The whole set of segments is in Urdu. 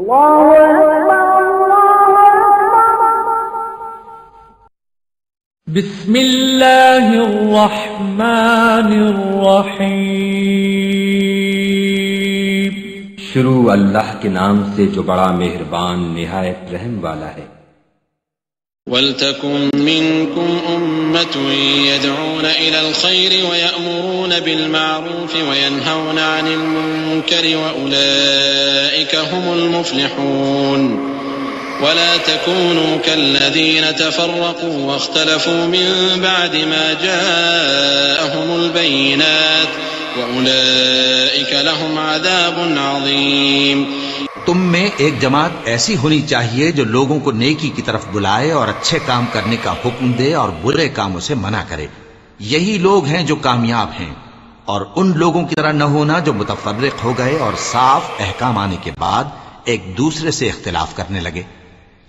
بسم اللہ الرحمن الرحیم۔ شروع اللہ کے نام سے جو بڑا مہربان نہایت رحم والا ہے۔ وَلْتَكُن مِّنكُمْ أُمَّةٌ يَدْعُونَ إِلَى الْخَيْرِ وَيَأْمُرُونَ بِالْمَعْرُوفِ وَيَنْهَوْنَ عَنِ الْمُنكَرِ وَأُولَئِكَ هُمُ الْمُفْلِحُونَ وَلَا تَكُونُوا كَالَّذِينَ تَفَرَّقُوا وَاخْتَلَفُوا مِن بَعْدِ مَا جَاءَهُمُ الْبَيِّنَاتُ وَأُولَئِكَ لَهُمْ عَذَابٌ عَظِيمٌ۔ تم میں ایک جماعت ایسی ہونی چاہیے جو لوگوں کو نیکی کی طرف بلائے اور اچھے کام کرنے کا حکم دے اور برے کاموں سے منع کرے۔ یہی لوگ ہیں جو کامیاب ہیں، اور ان لوگوں کی طرح نہ ہونا جو متفرق ہو گئے اور صاف احکام آنے کے بعد ایک دوسرے سے اختلاف کرنے لگے۔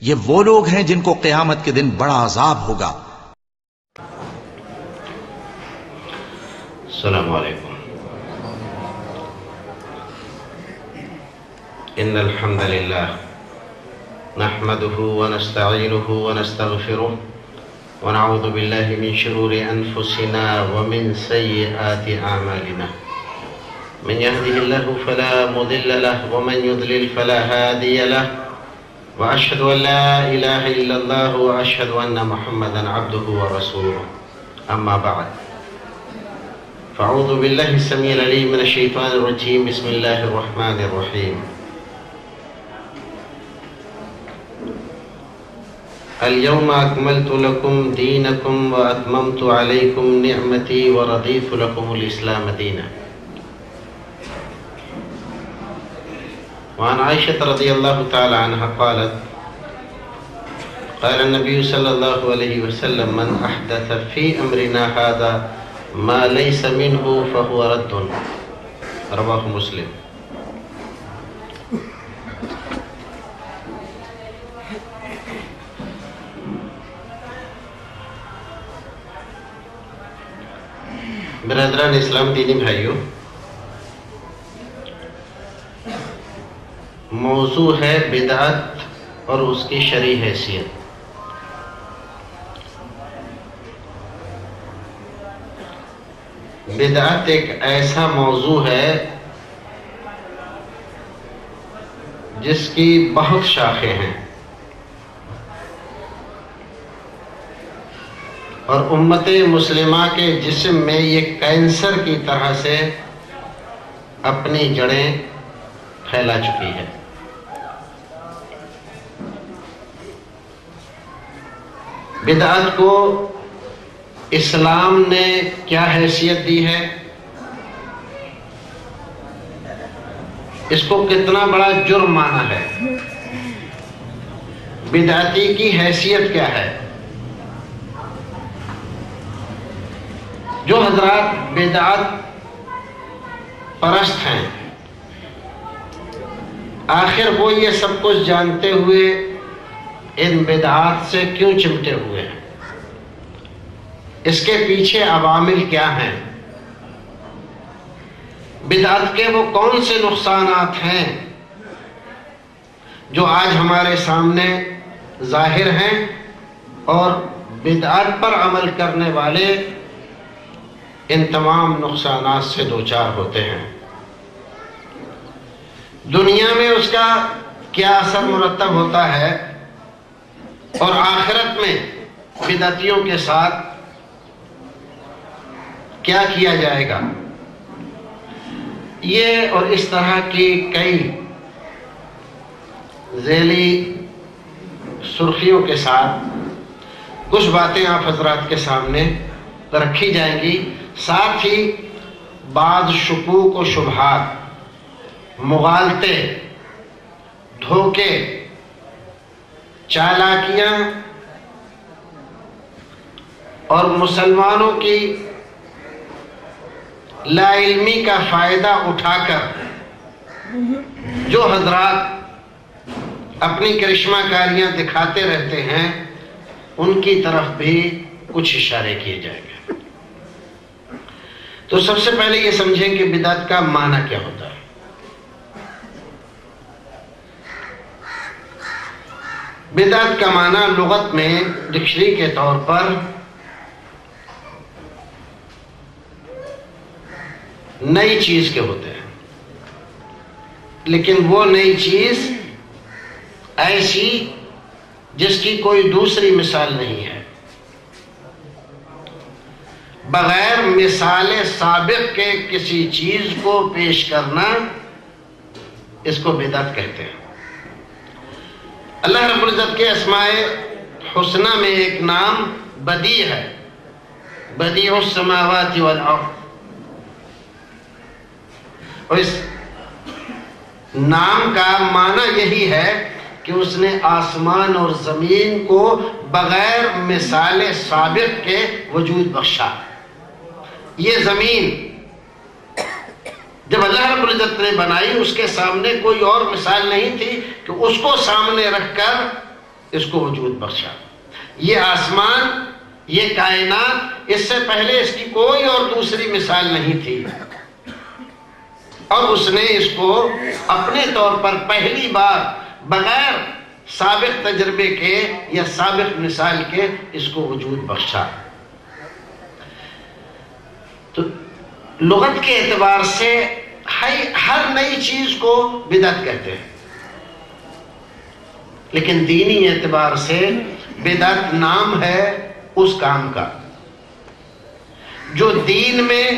یہ وہ لوگ ہیں جن کو قیامت کے دن بڑا عذاب ہوگا۔ السلام علیکم۔ ان الحمد للہ نحمده ونستعینه ونستغفره ونعوذ باللہ من شرور انفسنا ومن سیئات اعمالنا من يهده الله فلا مضل له ومن يضلل فلا هادي له واشهد ان لا اله الا الله واشهد ان محمدا عبده ورسوله اما بعد فاعوذ بالله السميع العليم من الشيطان الرجيم بسم الله الرحمن الرحيم اليوم أكملت لكم دينكم وأتممت عليكم نعمتي ورضيت لكم الإسلام دينا۔ وعن عائشة رضي الله تعالى عنها قالت قال النبي صلى الله عليه وسلم من أحدث في أمرنا هذا ما ليس منه فهو رد، رواه مسلم۔ برادران اسلام، دینی بھائیوں، موضوع ہے بدعت اور اس کی شرعی حیثیت۔ بدعت ایک ایسا موضوع ہے جس کی بہت شاخیں ہیں اور امت مسلمہ کے جسم میں یہ کینسر کی طرح سے اپنی جڑیں پھیلا چکی ہے۔ بدعت کو اسلام نے کیا حیثیت دی ہے، اس کو کتنا بڑا جرم مانا ہے، بدعتی کی حیثیت کیا ہے۔ جو حضرات بدعت پرست ہیں، آخر وہ یہ سب کچھ جانتے ہوئے ان بدعات سے کیوں چمٹے ہوئے ہیں، اس کے پیچھے عوامل کیا ہیں، بدعت کے وہ کون سے نقصانات ہیں جو آج ہمارے سامنے ظاہر ہیں، اور بدعت پر عمل کرنے والے ان تمام نقصانات سے دوچار ہوتے ہیں۔ دنیا میں اس کا کیا اثر مرتب ہوتا ہے، اور آخرت میں بدعتیوں کے ساتھ کیا کیا جائے گا، یہ اور اس طرح کی کئی ذیلی سرخیوں کے ساتھ کچھ باتیں آپ حضرات کے سامنے رکھی جائیں گی، ساتھ ہی بعض شکوک و شبہات، مغالطے، دھوکے، چالاکیاں اور مسلمانوں کی لا علمی کا فائدہ اٹھا کر جو حضرات اپنی کرشمہ کاریاں دکھاتے رہتے ہیں، ان کی طرف بھی کچھ اشارے کیے جائیں گے۔ تو سب سے پہلے یہ سمجھیں کہ بدعت کا معنی کیا ہوتا ہے۔ بدعت کا معنی لغت میں ڈکشنری کے طور پر نئی چیز کے ہوتے ہیں، لیکن وہ نئی چیز ایسی جس کی کوئی دوسری مثال نہیں ہے، بغیر مثال سابق کے کسی چیز کو پیش کرنا، اس کو بدعت کہتے ہیں۔ اللہ رب العزت کے اسماء حسنہ میں ایک نام بدیع ہے، بدیع السماوات والارض، اور اس نام کا معنی یہی ہے کہ اس نے آسمان اور زمین کو بغیر مثال سابق کے وجود بخشا۔ یہ زمین جب اللہ رب العزت نے بنائی، اس کے سامنے کوئی اور مثال نہیں تھی کہ اس کو سامنے رکھ کر اس کو وجود بخشا۔ یہ آسمان، یہ کائنات، اس سے پہلے اس کی کوئی اور دوسری مثال نہیں تھی، اور اس نے اس کو اپنے طور پر پہلی بار بغیر سابق تجربے کے یا سابق مثال کے اس کو وجود بخشا۔ تو لغت کے اعتبار سے ہر نئی چیز کو بدعت کہتے ہیں، لیکن دینی اعتبار سے بدعت نام ہے اس کام کا جو دین میں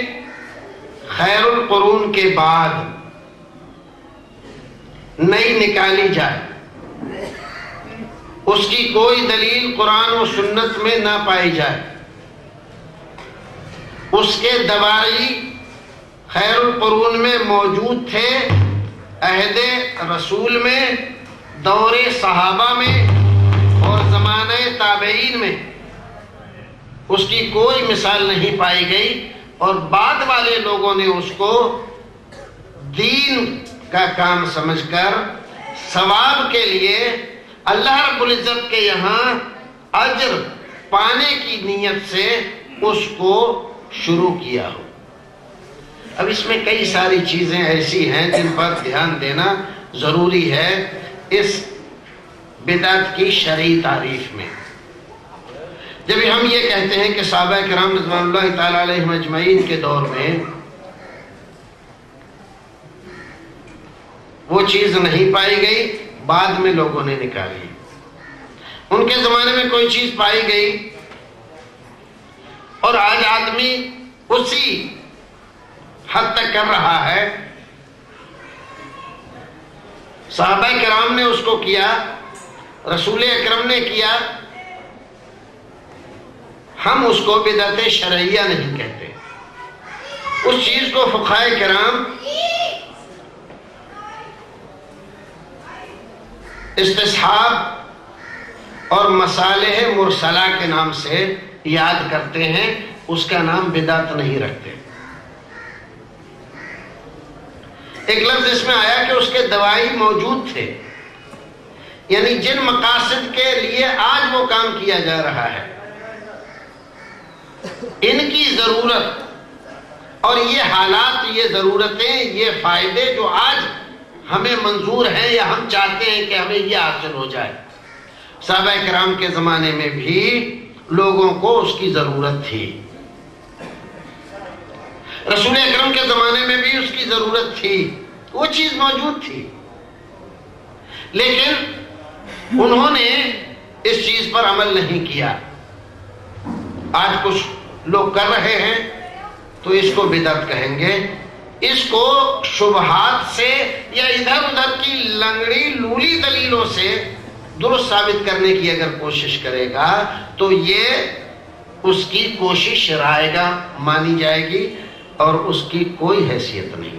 خیر القرون کے بعد نئی نکالی جائے، اس کی کوئی دلیل قرآن و سنت میں نہ پائی جائے، اس کے دواعی خیر القرون میں موجود تھے، عہد رسول میں، دور صحابہ میں اور زمانہ تابعین میں اس کی کوئی مثال نہیں پائی گئی، اور بعد والے لوگوں نے اس کو دین کا کام سمجھ کر ثواب کے لیے اللہ رب العزت کے یہاں اجر پانے کی نیت سے اس کو شروع کیا ہو۔ اب اس میں کئی ساری چیزیں ایسی ہیں جن پر دھیان دینا ضروری ہے اس بدعت کی شرعی تعریف میں۔ جب ہم یہ کہتے ہیں کہ صحابہ کرام رضوان اللہ تعالی علیہم اجمعین کے دور میں وہ چیز نہیں پائی گئی، بعد میں لوگوں نے نکالی، ان کے زمانے میں کوئی چیز پائی گئی، اور آج آدمی اسی حد تک کر رہا ہے۔ صحابہ کرام نے اس کو کیا، رسول اکرم نے کیا، ہم اس کو بدعت شرعیہ نہیں کہتے۔ اس چیز کو فقہائے کرام استصحاب اور مصالح مرسلہ کے نام سے یاد کرتے ہیں، اس کا نام بدعت نہیں رکھتے۔ ایک لفظ اس میں آیا کہ اس کے دواعی موجود تھے، یعنی جن مقاصد کے لیے آج وہ کام کیا جا رہا ہے، ان کی ضرورت اور یہ حالات، یہ ضرورتیں، یہ فائدے جو آج ہمیں منظور ہیں یا ہم چاہتے ہیں کہ ہمیں یہ حاصل ہو جائے، صحابہ کرام کے زمانے میں بھی لوگوں کو اس کی ضرورت تھی، رسول اکرم کے زمانے میں بھی اس کی ضرورت تھی، وہ چیز موجود تھی، لیکن انہوں نے اس چیز پر عمل نہیں کیا۔ آج کچھ لوگ کر رہے ہیں تو اس کو بدعت کہیں گے۔ اس کو شبہات سے یا ادھر ادھر کی لنگڑی لولی دلیلوں سے درست ثابت کرنے کی اگر کوشش کرے گا تو یہ اس کی کوشش رائے گا مانی جائے گی، اور اس کی کوئی حیثیت نہیں۔